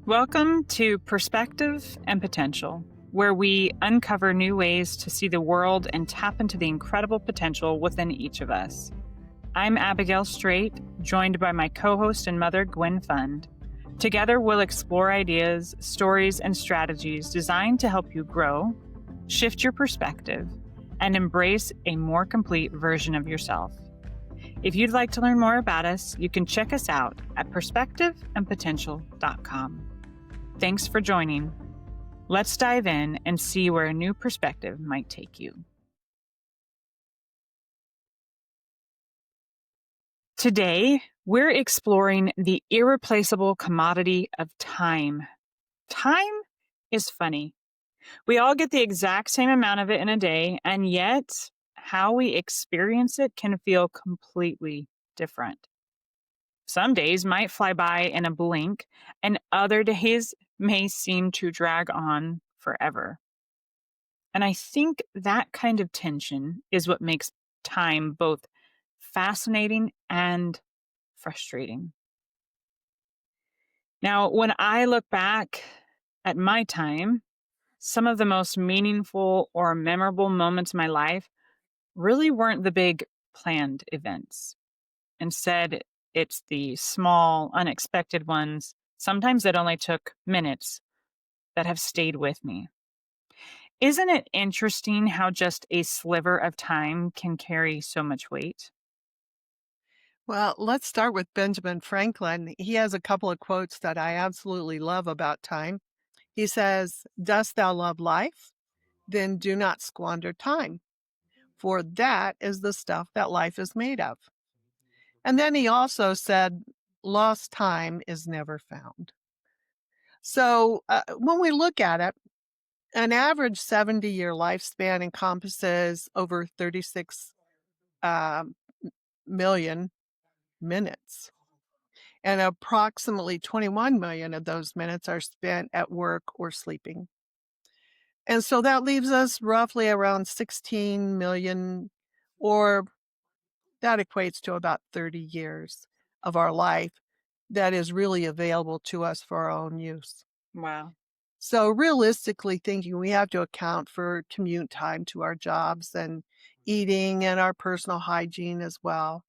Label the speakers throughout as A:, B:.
A: Welcome to Perspective and Potential, where we uncover new ways to see the world and tap into the incredible potential within each of us. I'm Abigail Strait, joined by my co host and mother, Gwen Fund. Together, we'll explore ideas, stories, and strategies designed to help you grow, shift your perspective, and embrace a more complete version of yourself. If you'd like to learn more about us, you can check us out at perspectiveandpotential.com. Thanks for joining. Let's dive in and see where a new perspective might take you. Today, we're exploring the irreplaceable commodity of time. Time is funny. We all get the exact same amount of it in a day, and yet how we experience it can feel completely different. Some days might fly by in a blink, and other days may seem to drag on forever. And I think that kind of tension is what makes time both fascinating and frustrating. Now, when I look back at my time, some of the most meaningful or memorable moments in my life really weren't the big planned events. Instead, it's the small, unexpected ones, sometimes that only took minutes, that have stayed with me. Isn't it interesting how just a sliver of time can carry so much weight?
B: Well, let's start with Benjamin Franklin. He has a couple of quotes that I absolutely love about time. He says, "Dost thou love life? Then do not squander time, for that is the stuff that life is made of." And then he also said, "Lost time is never found." So when we look at it, an average 70-year lifespan encompasses over 36 um, million minutes. And approximately 21 million of those minutes are spent at work or sleeping. And so that leaves us roughly around 16 million, or that equates to about 30 years of our life that is really available to us for our own use.
A: Wow.
B: So realistically thinking, we have to account for commute time to our jobs and eating and our personal hygiene as well.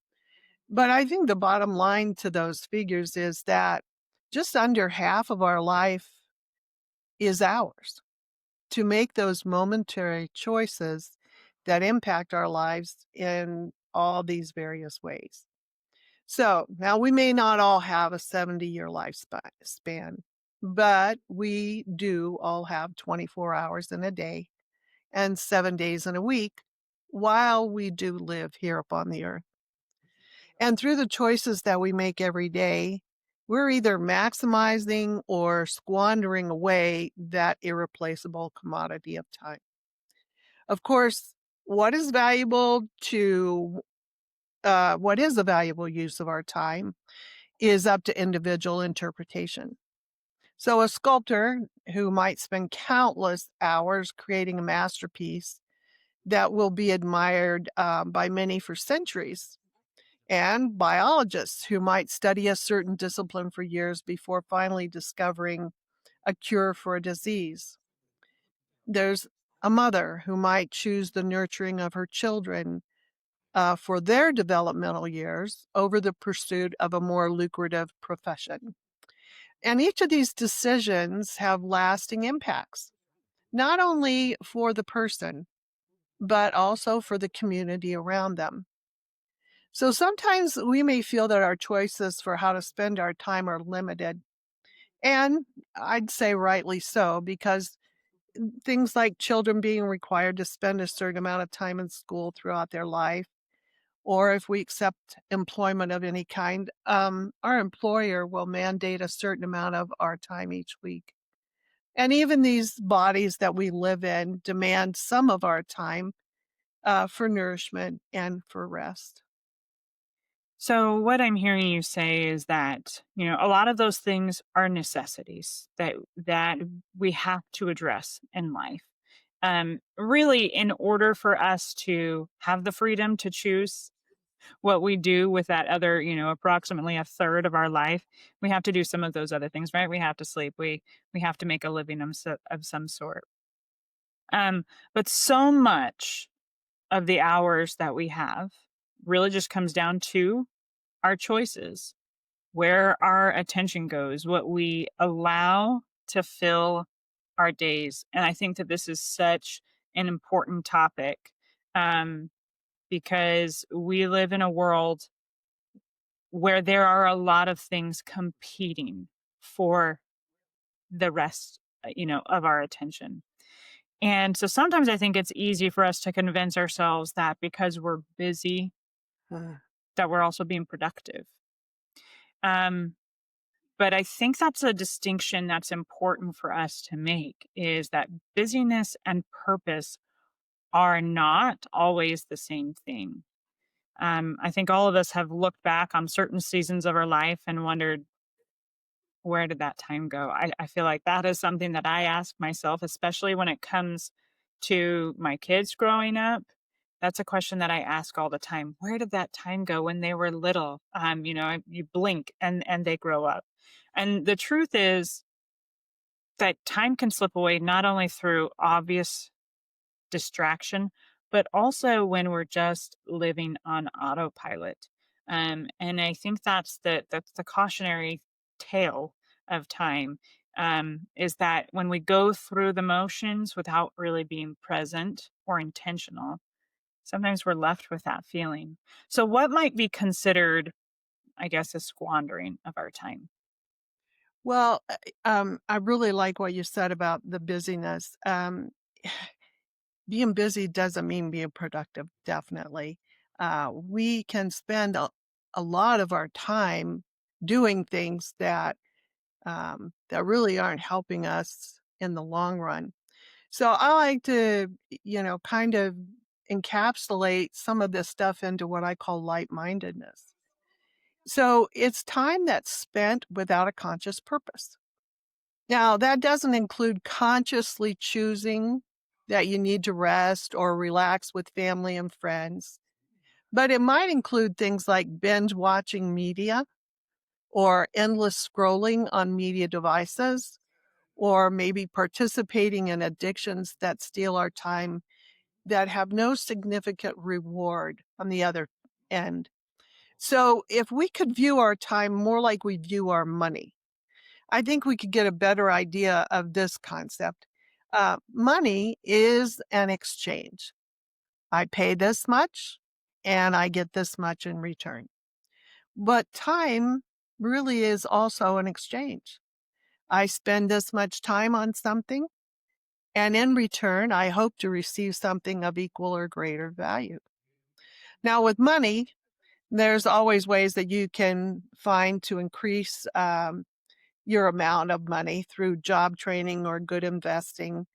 B: But I think the bottom line to those figures is that just under half of our life is ours to make those momentary choices that impact our lives in all these various ways. So now we may not all have a 70-year lifespan, but we do all have 24 hours in a day and 7 days in a week while we do live here upon the earth. And through the choices that we make every day, we're either maximizing or squandering away that irreplaceable commodity of time. Of course, what is valuable to what is a valuable use of our time is up to individual interpretation. So, a sculptor who might spend countless hours creating a masterpiece that will be admired by many for centuries, and biologists who might study a certain discipline for years before finally discovering a cure for a disease. There's a mother who might choose the nurturing of her children for their developmental years over the pursuit of a more lucrative profession. And each of these decisions have lasting impacts, not only for the person, but also for the community around them. So sometimes we may feel that our choices for how to spend our time are limited. And I'd say rightly so, because things like children being required to spend a certain amount of time in school throughout their life, or if we accept employment of any kind, our employer will mandate a certain amount of our time each week. And even these bodies that we live in demand some of our time for nourishment and for rest.
A: So, what I'm hearing you say is that, a lot of those things are necessities that we have to address in life. Really, in order for us to have the freedom to choose, what we do with that other, approximately a third of our life, we have to do some of those other things, right? We have to sleep. We have to make a living of some sort. Um, but so much of the hours that we have really just comes down to our choices, where our attention goes, what we allow to fill our days. And I think that this is such an important topic, um, because we live in a world where there are a lot of things competing for the rest, of our attention. And so sometimes I think it's easy for us to convince ourselves that because we're busy,
B: Uh,
A: that we're also being productive. Um, but I think that's a distinction that's important for us to make, is that busyness and purpose are not always the same thing. I think all of us have looked back on certain seasons of our life and wondered, where did that time go? I feel like that is something that I ask myself, especially when it comes to my kids growing up. That's a question that I ask all the time. Where did that time go when they were little? You blink and they grow up. And the truth is that time can slip away not only through obvious distraction, but also when we're just living on autopilot. And I think that's the cautionary tale of time. Is that when we go through the motions without really being present or intentional, sometimes we're left with that feeling. So, what might be considered, I guess, a squandering of our time?
B: well, I really like what you said about the busyness. Being busy doesn't mean being productive, definitely. We can spend a lot of our time doing things that really aren't helping us in the long run. So I like to, kind of encapsulate some of this stuff into what I call light-mindedness. So it's time that's spent without a conscious purpose. Now, that doesn't include consciously choosing that you need to rest or relax with family and friends, but it might include things like binge watching media or endless scrolling on media devices, or maybe participating in addictions that steal our time that have no significant reward on the other end. So, if we could view our time more like we view our money, I think we could get a better idea of this concept. Money is an exchange. I pay this much and I get this much in return. But time really is also an exchange. I spend this much time on something, and in return, I hope to receive something of equal or greater value. Now, with money, there's always ways that you can find to increase your amount of money through job training or good investing.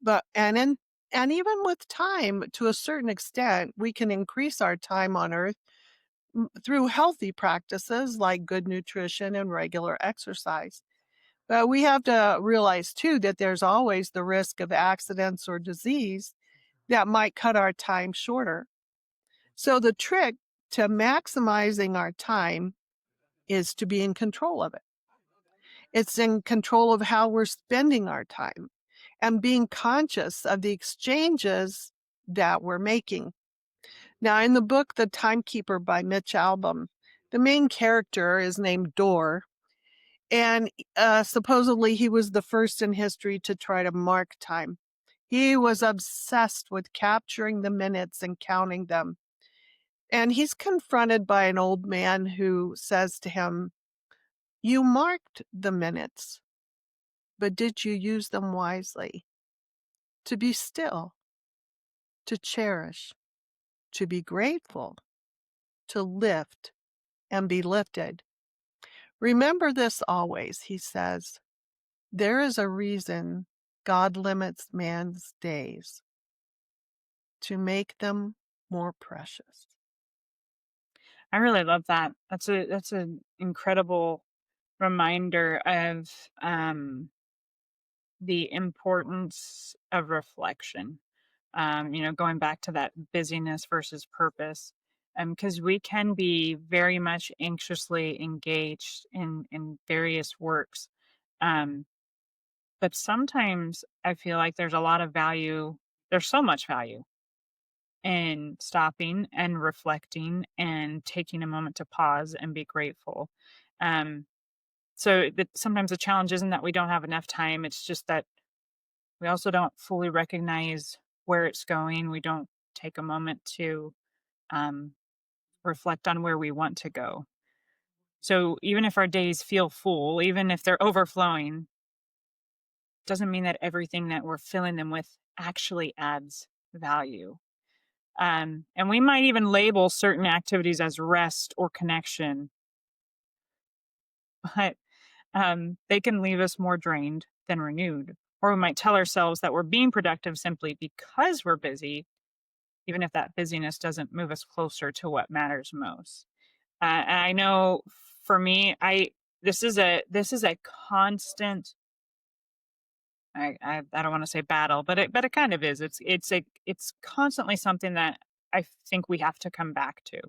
B: But and even with time, to a certain extent, we can increase our time on earth through healthy practices like good nutrition and regular exercise. But we have to realize too that there's always the risk of accidents or disease that might cut our time shorter. So the trick to maximizing our time is to be in control of it. It's in control of how we're spending our time and being conscious of the exchanges that we're making. Now, in the book, The Timekeeper by Mitch Albom, the main character is named Dor, and supposedly he was the first in history to try to mark time. He was obsessed with capturing the minutes and counting them. And he's confronted by an old man who says to him, "You marked the minutes, but did you use them wisely? To be still, to cherish, to be grateful, to lift and be lifted. Remember this always," he says. "There is a reason God limits man's days, to make them more precious."
A: I really love that. That's an incredible reminder of the importance of reflection. Going back to that busyness versus purpose. because we can be very much anxiously engaged in various works. Um, but sometimes I feel like there's a lot of value. There's so much value in stopping and reflecting and taking a moment to pause and be grateful. Um, so that sometimes the challenge isn't that we don't have enough time. It's just that we also don't fully recognize where it's going. We don't take a moment to um, reflect on where we want to go. So even if our days feel full, even if they're overflowing, doesn't mean that everything that we're filling them with actually adds value. And we might even label certain activities as rest or connection, but they can leave us more drained than renewed. Or we might tell ourselves that we're being productive simply because we're busy, even if that busyness doesn't move us closer to what matters most. And I know for me, I this is a constant. I don't want to say battle, but it kind of is. It's constantly something that I think we have to come back to.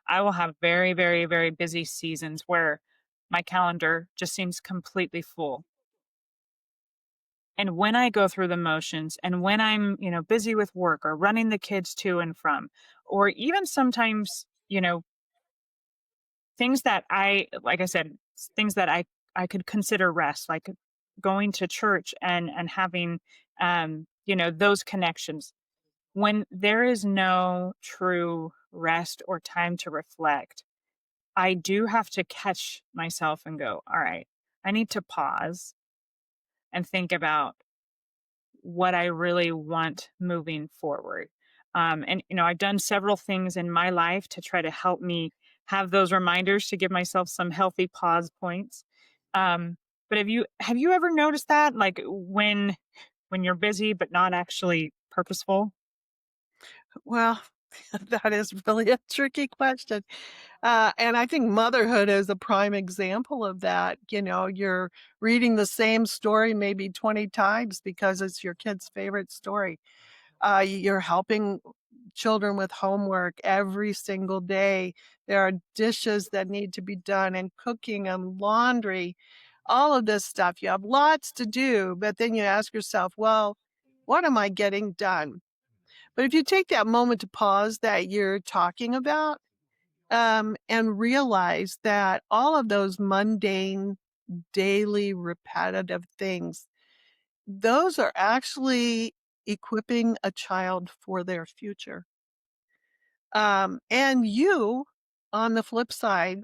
A: I will have very very very busy seasons where my calendar just seems completely full. And when I go through the motions and when I'm, busy with work or running the kids to and from, or even sometimes, things that like I said, things that I could consider rest, like going to church and having, those connections. When there is no true rest or time to reflect, I do have to catch myself and go, all right, I need to pause and think about what I really want moving forward. And I've done several things in my life to try to help me have those reminders to give myself some healthy pause points. Um, but have you ever noticed that, like when you're busy but not actually purposeful?
B: Well, that is really a tricky question. And I think motherhood is a prime example of that. You're reading the same story maybe 20 times because it's your kid's favorite story. You're helping children with homework every single day. There are dishes that need to be done, and cooking and laundry, all of this stuff. You have lots to do, but then you ask yourself, well, what am I getting done? But if you take that moment to pause that you're talking about, and realize that all of those mundane, daily, repetitive things, those are actually equipping a child for their future. And you, on the flip side,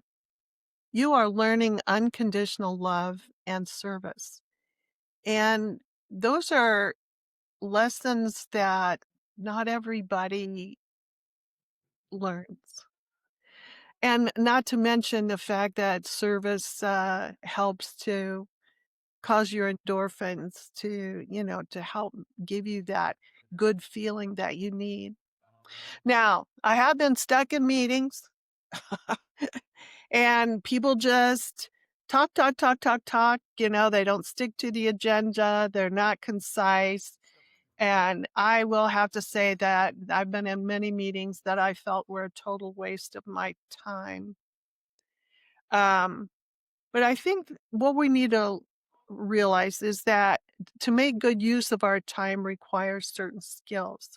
B: you are learning unconditional love and service. And those are lessons that not everybody learns. And not to mention the fact that service helps to cause your endorphins to help give you that good feeling that you need. Now, I have been stuck in meetings and people just talk, talk, talk, talk, talk. They don't stick to the agenda, they're not concise. And I will have to say that I've been in many meetings that I felt were a total waste of my time. Um, but I think what we need to realize is that to make good use of our time requires certain skills.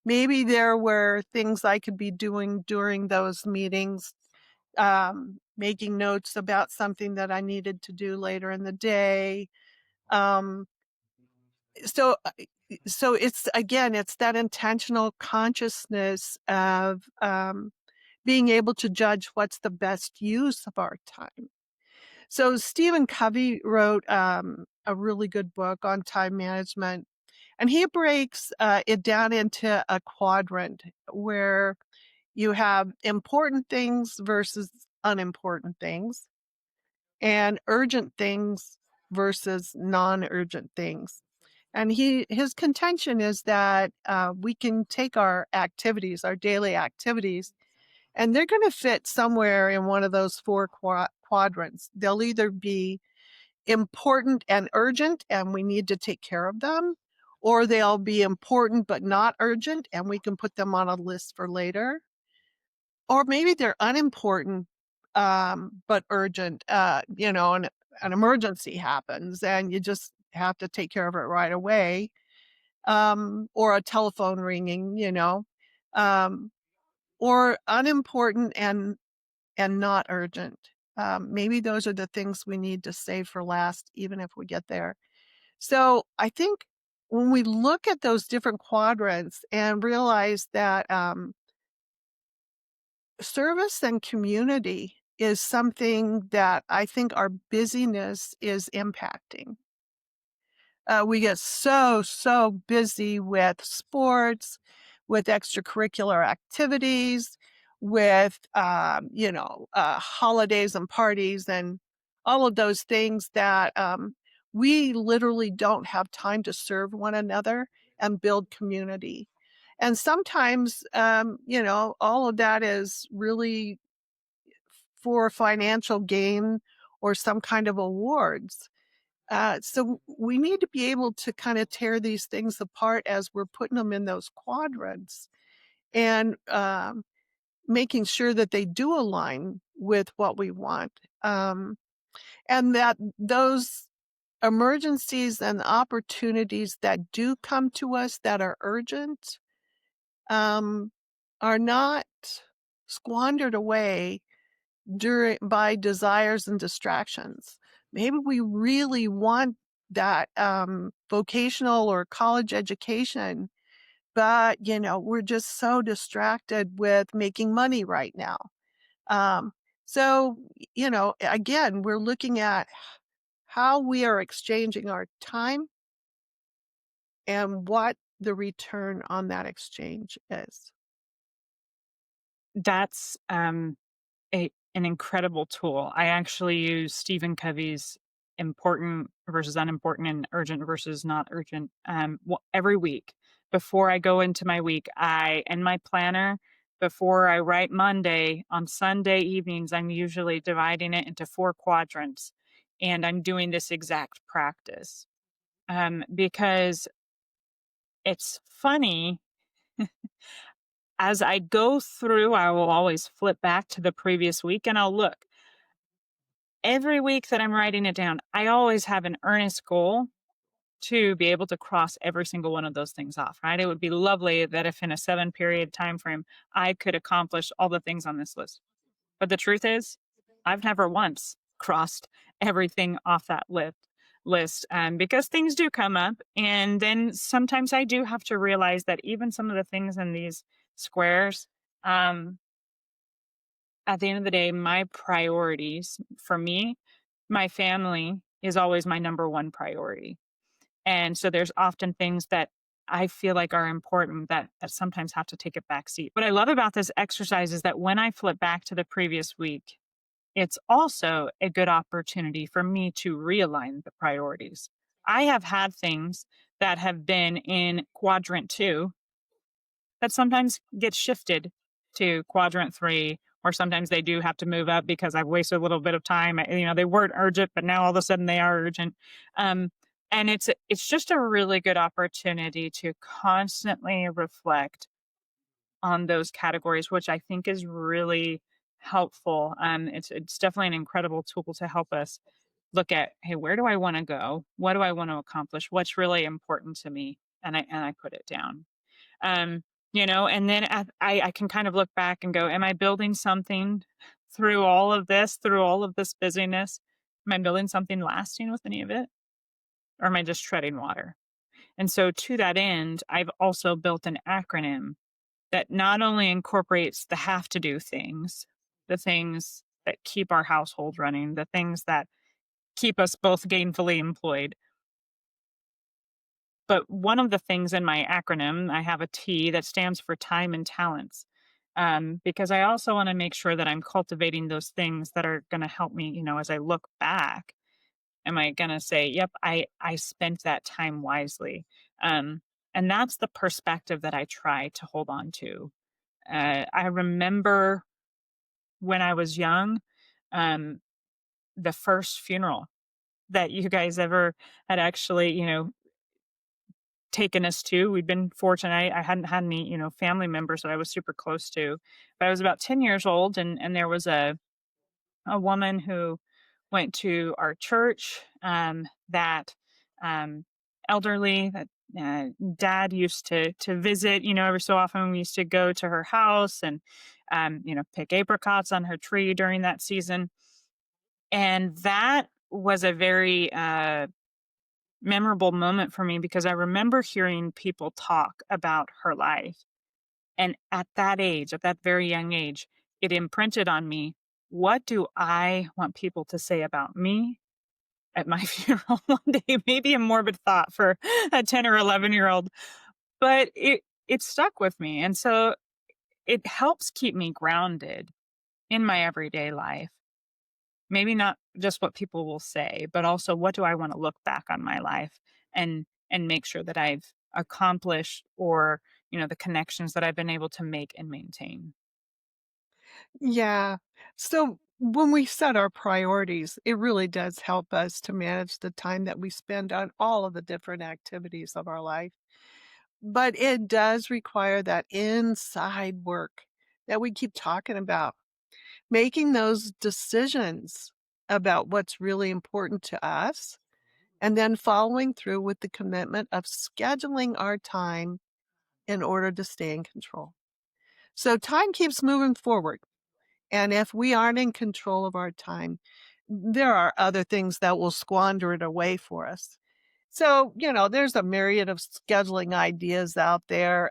B: Maybe there were things I could be doing during those meetings, making notes about something that I needed to do later in the day. Um, so, so it's again, it's that intentional consciousness of being able to judge what's the best use of our time. So Stephen Covey wrote a really good book on time management, and he breaks it down into a quadrant where you have important things versus unimportant things, and urgent things versus non-urgent things. And his contention is that we can take our activities, our daily activities, and they're going to fit somewhere in one of those four quadrants. They'll either be important and urgent, and we need to take care of them, or they'll be important but not urgent, and we can put them on a list for later. or maybe they're unimportant, but urgent, an emergency happens and you just have to take care of it right away, or a telephone ringing, um, or unimportant and not urgent. Maybe those are the things we need to save for last, even if we get there. So I think when we look at those different quadrants and realize that service and community is something that I think our busyness is impacting. We get so busy with sports, with extracurricular activities, with, holidays and parties and all of those things that we literally don't have time to serve one another and build community. And sometimes, all of that is really for financial gain or some kind of awards. So we need to be able to kind of tear these things apart as we're putting them in those quadrants and making sure that they do align with what we want. And that those emergencies and opportunities that do come to us that are urgent um, are not squandered away during by desires and distractions. Maybe we really want that, vocational or college education, but, we're just so distracted with making money right now. Um, so, again, we're looking at how we are exchanging our time and what the return on that exchange is.
A: That's an incredible tool. I actually use Stephen Covey's important versus unimportant and urgent versus not urgent every week. Before I go into my week, I in my planner, before I write Monday, on Sunday evenings, I'm usually dividing it into four quadrants. And I'm doing this exact practice because it's funny. As I go through, I will always flip back to the previous week and I'll look. Every week that I'm writing it down, I always have an earnest goal to be able to cross every single one of those things off, right? It would be lovely that if in a 7 period time frame, I could accomplish all the things on this list. But the truth is, I've never once crossed everything off that list because things do come up. And then sometimes I do have to realize that even some of the things in these squares, um, at the end of the day, my priorities for me, my family is always my number one priority. And so there's often things that I feel like are important that sometimes have to take a back seat. What I love about this exercise is that when I flip back to the previous week, it's also a good opportunity for me to realign the priorities. I have had things that have been in quadrant 2 that sometimes get shifted to quadrant 3, or sometimes they do have to move up because I've wasted a little bit of time. They weren't urgent, but now all of a sudden they are urgent. Um, and it's just a really good opportunity to constantly reflect on those categories, which I think is really helpful. It's definitely an incredible tool to help us look at, hey, where do I want to go? What do I want to accomplish? What's really important to me? And I put it down. Um, and then I can kind of look back and go, am I building something through all of this busyness? Am I building something lasting with any of it? Or am I just treading water? And so to that end, I've also built an acronym that not only incorporates the have to do things, the things that keep our household running, the things that keep us both gainfully employed, but one of the things in my acronym, I have a T that stands for time and talents. Because I also want to make sure that I'm cultivating those things that are going to help me, as I look back. Am I going to say, yep, I spent that time wisely? Um, and that's the perspective that I try to hold on to. I remember when I was young, um, the first funeral that you guys ever had actually, taken us to. We'd been fortunate. I hadn't had any, family members that I was super close to. But I was about 10 years old, and there was a woman who went to our church, that, um, elderly that, dad used to visit, every so often. We used to go to her house and, pick apricots on her tree during that season. And that was a very, memorable moment for me because I remember hearing people talk about her life. And at that age, at that very young age, it imprinted on me, what do I want people to say about me at my funeral one day? Maybe a morbid thought for a 10 or 11-year-old, but it stuck with me. And so it helps keep me grounded in my everyday life. Maybe not just what people will say, but also what do I want to look back on my life and make sure that I've accomplished, or, the connections that I've been able to make and maintain.
B: Yeah. So when we set our priorities, it really does help us to manage the time that we spend on all of the different activities of our life. But it does require that inside work that we keep talking about, making those decisions about what's really important to us, and then following through with the commitment of scheduling our time in order to stay in control. So time keeps moving forward. And if we aren't in control of our time, there are other things that will squander it away for us. So, there's a myriad of scheduling ideas out there.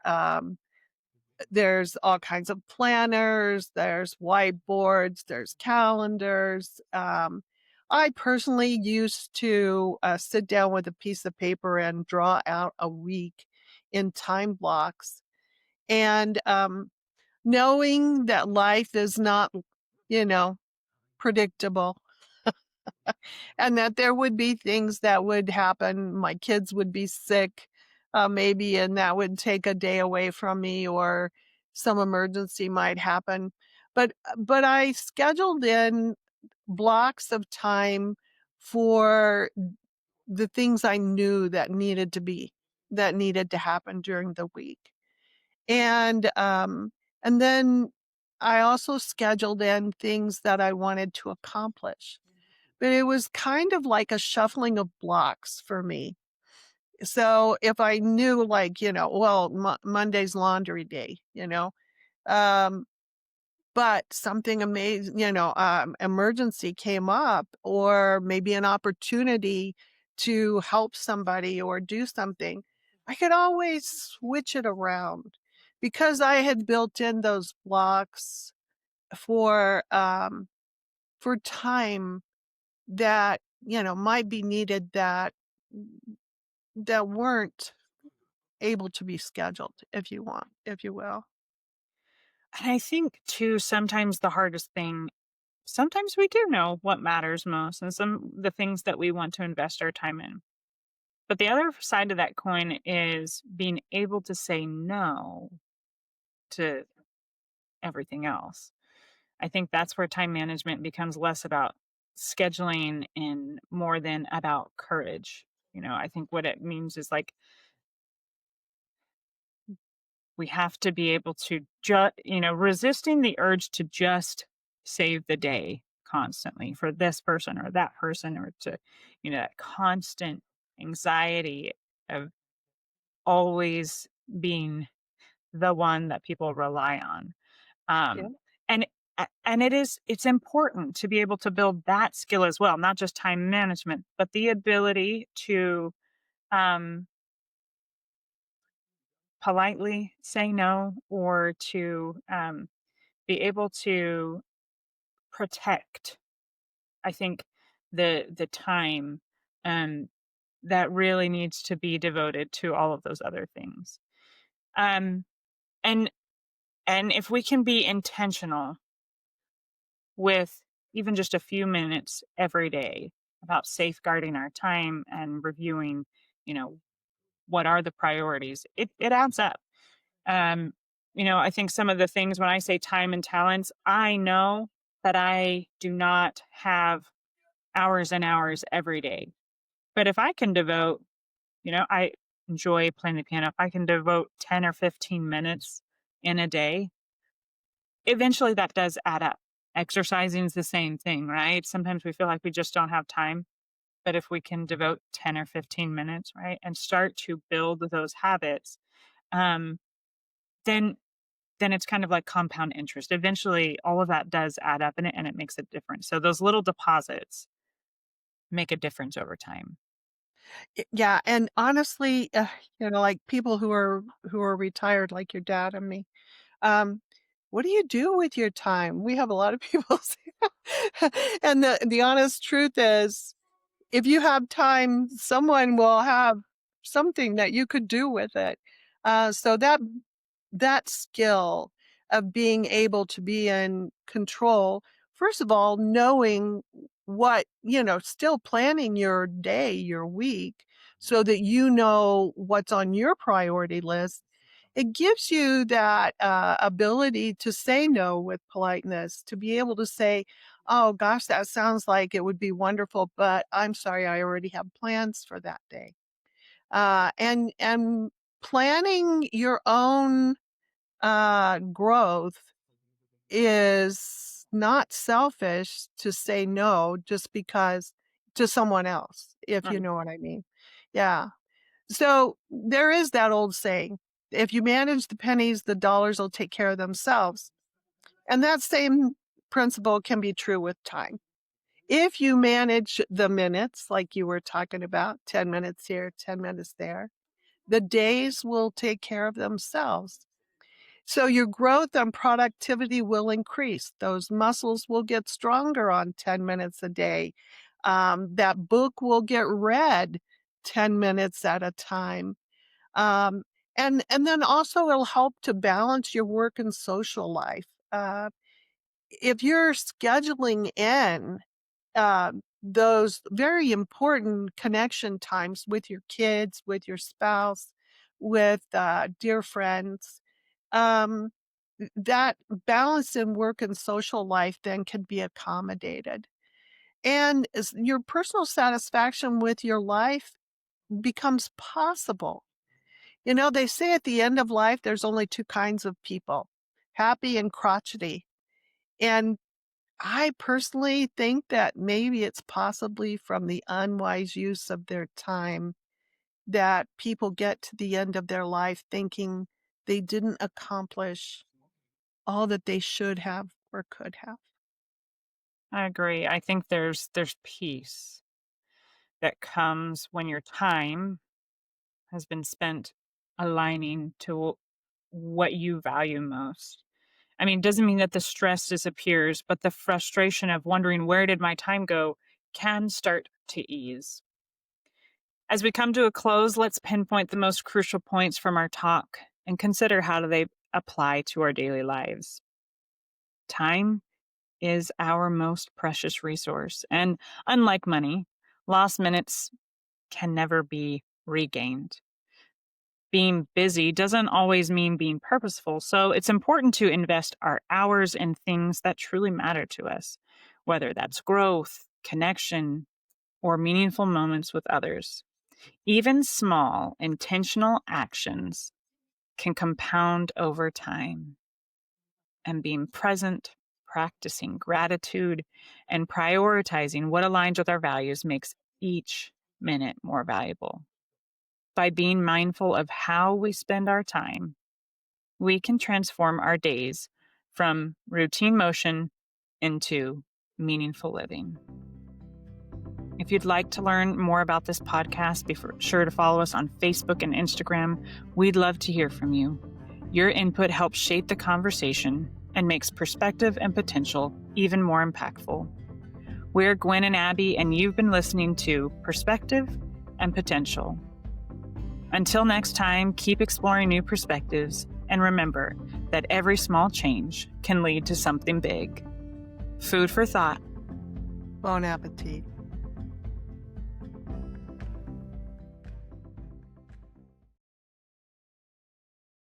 B: There's all kinds of planners, there's whiteboards, there's calendars. I personally used to sit down with a piece of paper and draw out a week in time blocks. And knowing that life is not, you know, predictable, and that there would be things that would happen. My kids would be sick, maybe, and that would take a day away from me, or some emergency might happen. But I scheduled in blocks of time for the things I knew that needed to happen during the week. And then I also scheduled in things that I wanted to accomplish. But it was kind of like a shuffling of blocks for me. So if I knew, like, well, Monday's laundry day, um, but something amazing, emergency came up, or maybe an opportunity to help somebody or do something, I could always switch it around because I had built in those blocks for, for time that, might be needed, that weren't able to be scheduled, if you will.
A: And I think too, sometimes the hardest thing, sometimes we do know what matters most and some the things that we want to invest our time in. But the other side of that coin is being able to say no to everything else. I think that's where time management becomes less about scheduling and more than about courage. I think what it means is like we have to be able to resisting the urge to just save the day constantly for this person or that person, or to, that constant anxiety of always being the one that people rely on.
B: Yeah.
A: Um, and and it's important to be able to build that skill as well, not just time management, but the ability to, um, politely say no, or to, be able to protect, I think, the time, um, that really needs to be devoted to all of those other things. Um, and and if we can be intentional with even just a few minutes every day about safeguarding our time and reviewing, you know, what are the priorities, it adds up. Um, I think some of the things when I say time and talents, I know that I do not have hours and hours every day. But if I can devote, I enjoy playing the piano, if I can devote 10 or 15 minutes in a day, eventually that does add up. Exercising is the same thing, right? Sometimes we feel like we just don't have time. But if we can devote 10 or 15 minutes, right, and start to build those habits, um, then it's kind of like compound interest. Eventually, all of that does add up in it, and it makes a difference. So those little deposits make a difference over time.
B: Yeah, and honestly, like people who are retired, like your dad and me, um, what do you do with your time? We have a lot of people say and the honest truth is, if you have time, someone will have something that you could do with it. So that skill of being able to be in control, first of all, knowing what, still planning your day, your week, so that you know what's on your priority list. It gives you that ability to say no with politeness, to be able to say, oh gosh, that sounds like it would be wonderful, but I'm sorry, I already have plans for that day. And planning your own growth is not selfish to say no just because to someone else, if you
A: Right.
B: know what I mean. Yeah. So there is that old saying, if you manage the pennies, the dollars will take care of themselves. And that same principle can be true with time. If you manage the minutes, like you were talking about, 10 minutes here, 10 minutes there, the days will take care of themselves. So your growth and productivity will increase. Those muscles will get stronger on 10 minutes a day. That book will get read 10 minutes at a time. Um, and then also it'll help to balance your work and social life. If you're scheduling in those very important connection times with your kids, with your spouse, with dear friends, um, that balance in work and social life then can be accommodated. And your personal satisfaction with your life becomes possible. They say at the end of life, there's only two kinds of people, happy and crotchety. And I personally think that maybe it's possibly from the unwise use of their time that people get to the end of their life thinking they didn't accomplish all that they should have or could have.
A: I agree. I think there's peace that comes when your time has been spent aligning to what you value most. I mean, it doesn't mean that the stress disappears, but the frustration of wondering where did my time go can start to ease. As we come to a close, let's pinpoint the most crucial points from our talk and consider how do they apply to our daily lives. Time is our most precious resource, and unlike money, lost minutes can never be regained. Being busy doesn't always mean being purposeful, so it's important to invest our hours in things that truly matter to us, whether that's growth, connection, or meaningful moments with others. Even small, intentional actions can compound over time, and being present, practicing gratitude, and prioritizing what aligns with our values makes each minute more valuable. By being mindful of how we spend our time, we can transform our days from routine motion into meaningful living. If you'd like to learn more about this podcast, be sure to follow us on Facebook and Instagram. We'd love to hear from you. Your input helps shape the conversation and makes perspective and potential even more impactful. We're Gwen and Abby, and you've been listening to Perspective and Potential. Until next time, keep exploring new perspectives, and remember that every small change can lead to something big. Food for thought.
B: Bon appetit.